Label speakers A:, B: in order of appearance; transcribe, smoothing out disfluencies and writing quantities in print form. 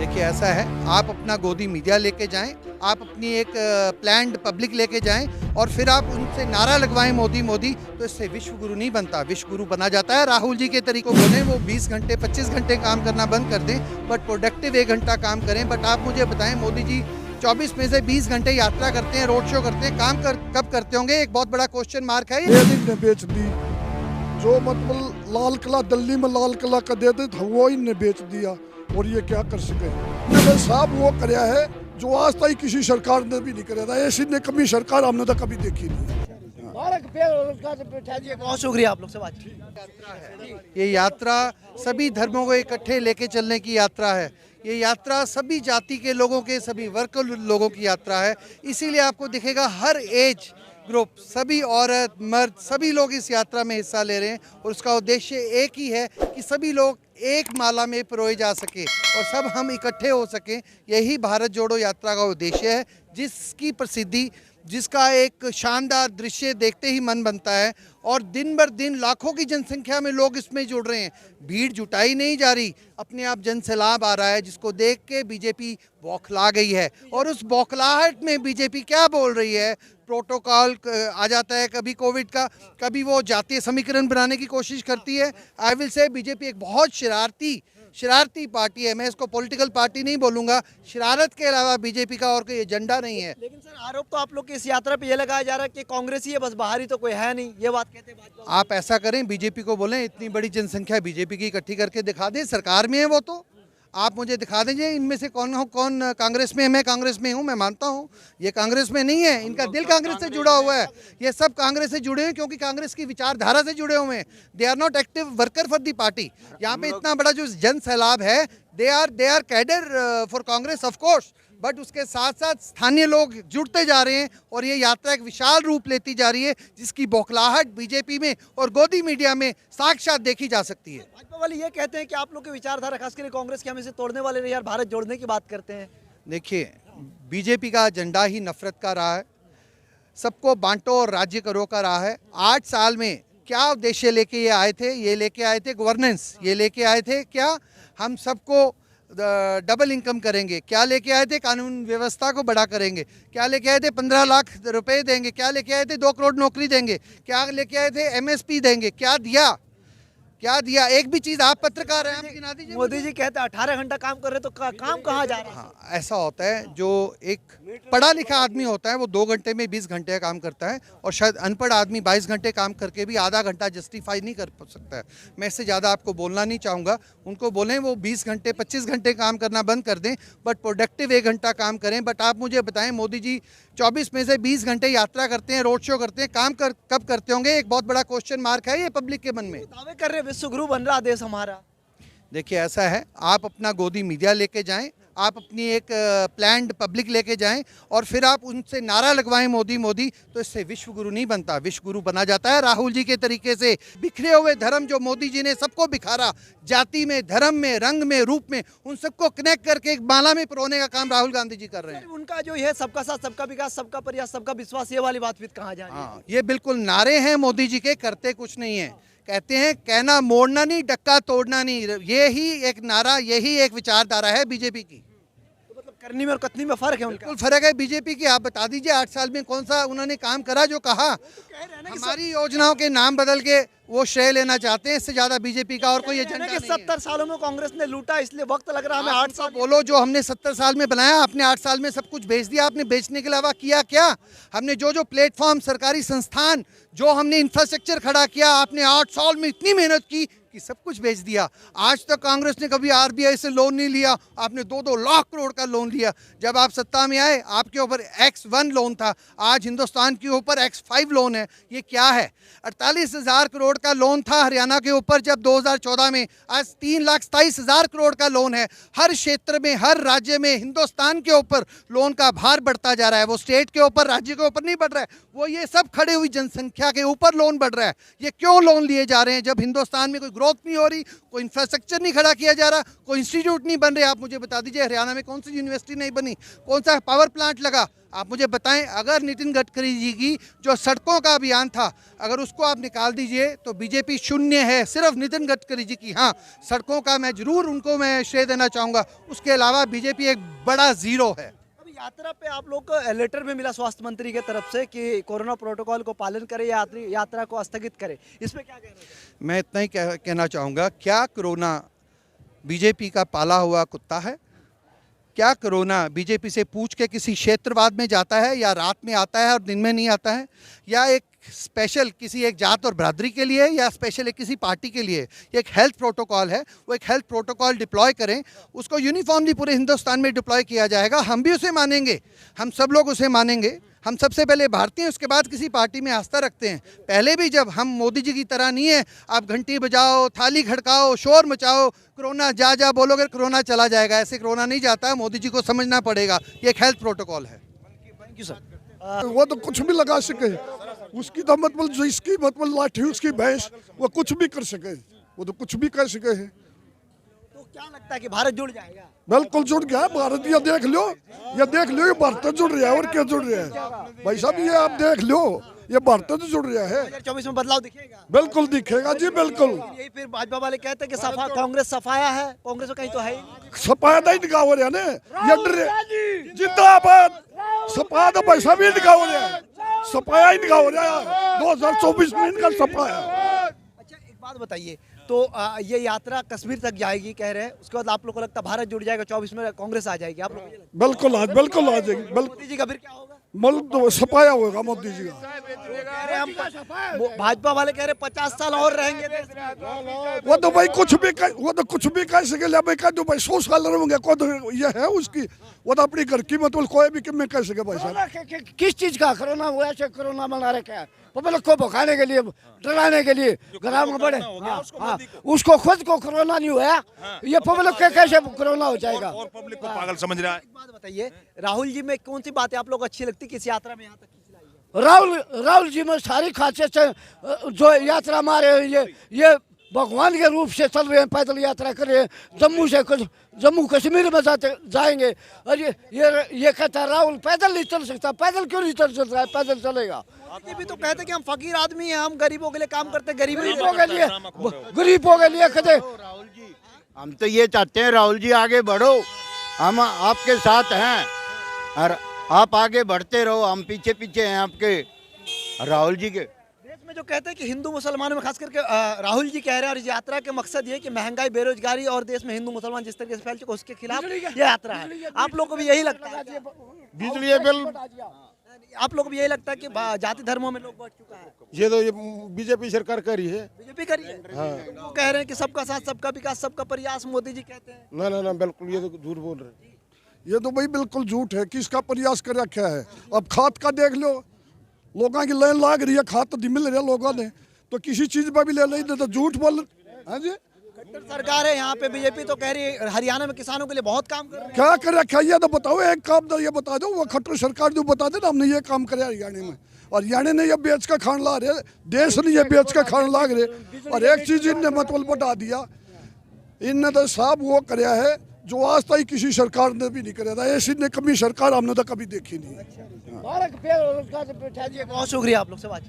A: देखिए ऐसा है, आप अपना गोदी मीडिया लेके जाएं, आप अपनी एक प्लान्ड पब्लिक लेके जाएं और फिर आप उनसे नारा लगवाएं मोदी मोदी, तो इससे विश्व गुरु नहीं बनता, विश्व गुरु बना जाता है। राहुल जी के तरीकों बोलें वो 20 घंटे 25 घंटे काम करना बंद कर दें, बट प्रोडक्टिव 1 घंटा काम करें। बट आप मुझे बताएं, मोदी जी 24 में से 20 घंटे यात्रा करते हैं, रोड शो करते हैं, कब करते होंगे? एक बहुत बड़ा क्वेश्चन मार्क है।
B: ने बेच दी, जो मतलब लाल किला दिल्ली में लाल किला का देते थे वो इनने बेच दिया, और ये क्या कर सके। इन्होंने साहब वो कराया है जो आज तक किसी सरकार ने भी नहीं कराया था। ऐसी ने कभी सरकार हमने तो कभी देखी नहीं।
C: बहुत शुक्रिया आप लोग से बात।
A: ये यात्रा सभी धर्मों को इकट्ठे लेके चलने की यात्रा है। ये यात्रा सभी जाति के लोगों के, सभी वर्ग के लोगों की यात्रा है। इसीलिए आपको दिखेगा हर एज ग्रुप, सभी औरत मर्द, सभी लोग इस यात्रा में हिस्सा ले रहे हैं, और उसका उद्देश्य एक ही है कि सभी लोग एक माला में पिरोए जा सके और सब हम इकट्ठे हो सकें। यही भारत जोड़ो यात्रा का उद्देश्य है, जिसकी प्रसिद्धि, जिसका एक शानदार दृश्य देखते ही मन बनता है। और दिन बर दिन लाखों की जनसंख्या में लोग इसमें जुड़ रहे हैं। भीड़ जुटाई नहीं जा रही, अपने आप जनसैलाब आ रहा है, जिसको देख के बीजेपी बौखला गई है। और उस बौखलाहट में बीजेपी क्या बोल रही है? प्रोटोकॉल आ जाता है, कभी कोविड का, कभी वो जातीय समीकरण बनाने की कोशिश करती है। आई विल से बीजेपी एक बहुत शरारती पार्टी है। मैं इसको पॉलिटिकल पार्टी नहीं बोलूंगा। शरारत के अलावा बीजेपी का और कोई एजेंडा नहीं है।
C: लेकिन सर, आरोप तो आप लोग की इस यात्रा पे ये लगाया जा रहा है कि कांग्रेस ही है, बस बाहरी तो कोई है नहीं, ये बात कहते हैं भाजपा।
A: आप ऐसा करें, बीजेपी को बोलें इतनी बड़ी जनसंख्या बीजेपी की इकट्ठी करके दिखा दें। सरकार में है वो, तो आप मुझे दिखा दीजिए इनमें से कौन कांग्रेस में है। मैं कांग्रेस में हूँ, मैं मानता हूँ। ये कांग्रेस में नहीं है, इनका दिल कांग्रेस से जुड़ा हुआ है। ये सब कांग्रेस से जुड़े हैं क्योंकि कांग्रेस की विचारधारा से जुड़े हुए हैं। They are not active worker for the party. यहाँ पे इतना बड़ा जो जन सैलाब है, they are cadre for Congress of course, but उसके साथ साथ स्थानीय लोग जुड़ते जा रहे हैं और ये यात्रा एक विशाल रूप लेती जा रही है, जिसकी बौखलाहट बीजेपी में और गोदी मीडिया में साक्षात देखी जा सकती है।
C: भाजपा वाले ये कहते हैं कि आप लोग की विचारधारा, खासकर कांग्रेस की, हम इसे तोड़ने वाले नहीं यार, भारत जोड़ने की बात करते हैं।
A: देखिए, बीजेपी का एजेंडा ही नफरत का रहा है, सबको बांटो और राज्य करो का रहा है। 8 साल में क्या उद्देश्य लेके ये आए थे? ये लेके आए थे गवर्नेंस, ये लेके आए थे क्या हम सबको डबल इनकम करेंगे, क्या लेके आए थे कानून व्यवस्था को बड़ा करेंगे, क्या लेके आए थे 15 लाख रुपए देंगे, क्या लेके आए थे 2 करोड़ नौकरी देंगे, क्या लेके आए थे एमएसपी देंगे, क्या दिया? एक भी चीज आप पत्रकार हैं, आप गिना दीजिए।
C: मोदी जी कहते हैं 18 घंटा काम कर रहे तो काम कहाँ जा रहा है?
A: हाँ, ऐसा होता है, जो एक पढ़ा लिखा आदमी होता है वो 2 घंटे में 20 घंटे का काम करता है, और शायद अनपढ़ आदमी 22 घंटे काम करके भी आधा घंटा जस्टिफाई नहीं कर सकता है। मैं इससे ज़्यादा आपको बोलना नहीं चाहूँगा। उनको बोलें वो 20 घंटे 25 घंटे काम करना बंद कर दें, बट प्रोडक्टिव 1 घंटा काम करें। बट आप मुझे बताएं, मोदी जी 24 में से 20 घंटे यात्रा करते हैं, रोड शो करते हैं, कब करते होंगे? एक बहुत बड़ा क्वेश्चन मार्क है ये पब्लिक के मन में।
C: दावे कर रहे विश्व गुरु बन रहा देश हमारा।
A: देखिए ऐसा है, आप अपना गोदी मीडिया लेके जाएं, आप अपनी एक प्लान्ड पब्लिक लेके जाएं और फिर आप उनसे नारा लगवाएं मोदी मोदी, तो इससे विश्व गुरु नहीं बनता, विश्व गुरु बना जाता है। राहुल जी के तरीके से बिखरे हुए धर्म जो मोदी जी ने सबको बिखारा, जाति में, धर्म में, रंग में, रूप में, उन सबको कनेक्ट करके एक माला में पिरोने का काम राहुल गांधी जी कर रहे हैं।
C: उनका जो है सबका साथ, सबका विकास, सबका प्रयास, सबका विश्वास, ये वाली बात फिर कहाँ जा रही है?
A: हाँ, ये बिल्कुल नारे हैं मोदी जी के, करते कुछ नहीं है। कहते हैं कहना मोड़ना नहीं, डक्का तोड़ना नहीं। ये ही एक नारा, यही एक विचारधारा है बीजेपी की।
C: तो मतलब करनी में और कथनी में फर्क है उनका।
A: बिल्कुल फर्क है बीजेपी की। आप बता दीजिए 8 साल में कौन सा उन्होंने काम करा जो कहा? हमारी योजनाओं के नाम बदल के वो श्रेय लेना चाहते हैं, इससे ज्यादा बीजेपी का और कोई एजेंडा नहीं है।
C: 70 सालों में कांग्रेस ने लूटा, इसलिए वक्त लग रहा है हमें 8 साल।
A: बोलो, जो हमने 70 साल में बनाया, आपने 8 साल में सब कुछ बेच दिया। आपने बेचने के अलावा किया क्या? हमने जो प्लेटफॉर्म, सरकारी संस्थान, जो हमने इंफ्रास्ट्रक्चर खड़ा किया, आपने 8 साल में इतनी मेहनत की कि सब कुछ बेच दिया। आज तक कांग्रेस ने कभी आरबीआई से लोन नहीं लिया, आपने 2-2 लाख करोड़ का लोन लिया। जब आप सत्ता में आए, आपके ऊपर X1 लोन था, आज हिंदुस्तान के ऊपर X5 लोन है। ये क्या है? 48,000 करोड़ का लोन था हरियाणा के ऊपर जब 2014 में, आज 3,27,000 करोड़ का लोन है। हर क्षेत्र में, हर राज्य में हिंदुस्तान के ऊपर लोन का भार बढ़ता जा रहा है। वो स्टेट के ऊपर, राज्य के ऊपर नहीं बढ़ रहा है, वो ये सब खड़े हुई जनसंख्या के ऊपर लोन बढ़ रहा है। ये क्यों लोन लिए जा रहे हैं? जब हिंदुस्तान में कोई ग्रोथ नहीं हो रही, कोई इंफ्रास्ट्रक्चर नहीं खड़ा किया जा रहा, कोई इंस्टीट्यूट नहीं बन रहे। आप मुझे बता दीजिए हरियाणा में कौन सी यूनिवर्सिटी नहीं बनी, कौन सा पावर प्लांट लगा, आप मुझे बताएं। अगर नितिन गडकरी जी की जो सड़कों का अभियान था, अगर उसको आप निकाल दीजिए तो बीजेपी शून्य है। सिर्फ नितिन गडकरी जी की, हाँ, सड़कों का मैं जरूर उनको मैं श्रेय देना चाहूँगा, उसके अलावा बीजेपी एक बड़ा जीरो है।
C: अभी यात्रा पे आप लोग को लेटर में मिला स्वास्थ्य मंत्री की तरफ से कि कोरोना प्रोटोकॉल को पालन करें, यात्रा को स्थगित करें, इसमें क्या कहना है?
A: मैं इतना ही कहना चाहूँगा, क्या कोरोना बीजेपी का पाला हुआ कुत्ता है? क्या कोरोना बीजेपी से पूछ के किसी क्षेत्रवाद में जाता है, या रात में आता है और दिन में नहीं आता है, या एक स्पेशल किसी एक जात और बरादरी के लिए, या स्पेशल एक किसी पार्टी के लिए? ये एक हेल्थ प्रोटोकॉल है, वो एक हेल्थ प्रोटोकॉल डिप्लॉय करें, उसको यूनिफॉर्मली पूरे हिंदुस्तान में डिप्लॉय किया जाएगा। हम भी उसे मानेंगे, हम सब लोग उसे मानेंगे। हम सबसे पहले भारतीय, उसके बाद किसी पार्टी में आस्था रखते हैं। पहले भी जब हम मोदी जी की तरह नहीं है, आप घंटी बजाओ, थाली खड़काओ, शोर मचाओ, कोरोना जा जा बोलोगे कोरोना चला जाएगा, ऐसे कोरोना नहीं जाता है। मोदी जी को समझना पड़ेगा, ये एक हेल्थ प्रोटोकॉल है।
C: Thank you sir.
B: वो तो कुछ भी लगा सके, उसकी तो मतलब जो इसकी मतलब लाठी उसकी भैंस, वो कुछ भी कर सके, वो तो कुछ भी कर सके है।
C: तो क्या लगता है कि भारत जुड़ जाएगा?
B: बिल्कुल जुड़ गया भारत। ये देख लो, ये भारत तो जुड़ रहा है, और क्या जुड़ रहा है भाई साहब, ये आप देख लो, ये भारत तो जुड़ रहा है।
C: 2024 में बदलाव दिखेगा?
B: बिल्कुल दिखेगा जी, बिल्कुल।
C: यही फिर भाजपा वाले कहते हैं कि सफा कांग्रेस सफाया है, कांग्रेस में कहीं तो है ही नहीं।
B: सपाया ही निकाह हो रहा है ना, ये डर जिंदाबाद। सपाया तो पैसा भी निकाह हो रहा है, सपाया ही निकाह हो रहा है 2024 में इनका सपाया।
C: अच्छा, एक बात बताइए, तो ये यात्रा कश्मीर तक जाएगी कह रहे हैं, उसके बाद आप लोग को लगता है भारत जुड़ जाएगा, 24 में कांग्रेस आ जाएगी? आप लोग
B: बिल्कुल आ जाएगी।
C: मोदी जी का फिर क्या होगा?
B: तो सपाया होगा मोदी जी का।
C: कह रहे हम भाजपा वाले कह रहे 50 साल और रहेंगे देश में।
B: वो तो भाई कुछ भी कह सके, भाई कह दो भाई 100 साल रहेंगे, को तो ये है उसकी, वो तो अपनी घर की मतलब कोई भी में कह सके भाई साहब।
D: किस चीज का कोरोना हुआ है? कोरोना मना रखे हैं पब्लिक को भगाने के लिए, डराने के लिए, घर में बड़े। हाँ, उसको खुद को कोरोना नहीं हुआ, ये पब्लिक के कैसे कोरोना हो जाएगा?
E: और पब्लिक को पागल समझ रहा है।
C: एक बात बताइए, राहुल जी में कौन सी बातें आप लोग अच्छी लगती कि इस यात्रा में यहाँ तक खींच लाई है?
D: राहुल जी में सारी खासियत से जो यात्रा मारे ये भगवान के रूप से चल रहे हैं, पैदल यात्रा कर रहे हैं, जम्मू कश्मीर में जाएंगे। और ये कहता है राहुल पैदल नहीं चल सकता, पैदल क्यों नहीं चल रहा है? पैदल चलेगा।
C: ये भी तो कहते हैं कि हम फकीर आदमी हैं, हम गरीबों के लिए काम करते हैं, गरीबों
D: गरीबों के लिए कहते
F: राहुल जी, हम तो ये चाहते हैं राहुल जी आगे बढ़ो, हम आपके साथ हैं और आप आगे बढ़ते रहो, हम पीछे पीछे हैं आपके राहुल जी के।
C: देश में जो कहते हैं कि हिंदू मुसलमानों में खास करके राहुल जी कह रहे हैं, और इस यात्रा का मकसद ये कि महंगाई, बेरोजगारी और देश में हिंदू मुसलमान जिस तरीके से फैल चुके उसके खिलाफ ये यात्रा है। आप लोग को भी यही लगता है?
E: बिजली बिल,
C: आप लोग को भी यही लगता है कि जाति धर्मों में लोग बढ़ चुका है?
E: ये तो ये बीजेपी सरकार कर रही है।
C: बीजेपी करी है। वो कह रहे हैं कि सबका साथ, सबका विकास, सबका प्रयास मोदी जी कहते हैं।
E: ना बिल्कुल, ये तो झूठ बोल रहे हैं।
B: ये तो भाई बिल्कुल झूठ है। किसका प्रयास कर रखा है? अब खाद का देख लो, लोगों की लाइन लाग रही है, खाद तो मिल रहा है लोगों ने, तो किसी चीज पर भी ले नहीं देते, झूठ बोल। हाँ जी,
C: सरकार है यहाँ पे, बीजेपी तो कह रही है हरियाणा में किसानों के लिए बहुत काम कर रही है।
B: क्या कर रखा है ये तो बताओ, एक काम तो ये बता दो, वो खट्टर सरकार जो बता दे ना हमने ये काम करे हरियाणा में, और हरियाणा ने ये बेच का खान ला रहे, देश ने ये बेच का खान लाग रहे। और एक चीज इनने मतलब बता दिया, इनने तो साहब वो कराया है जो आज तक किसी सरकार ने भी नहीं कराया था। ऐसी ने कभी सरकार हमने तो कभी देखी नहीं।
C: बहुत शुक्रिया आप लोग से बात।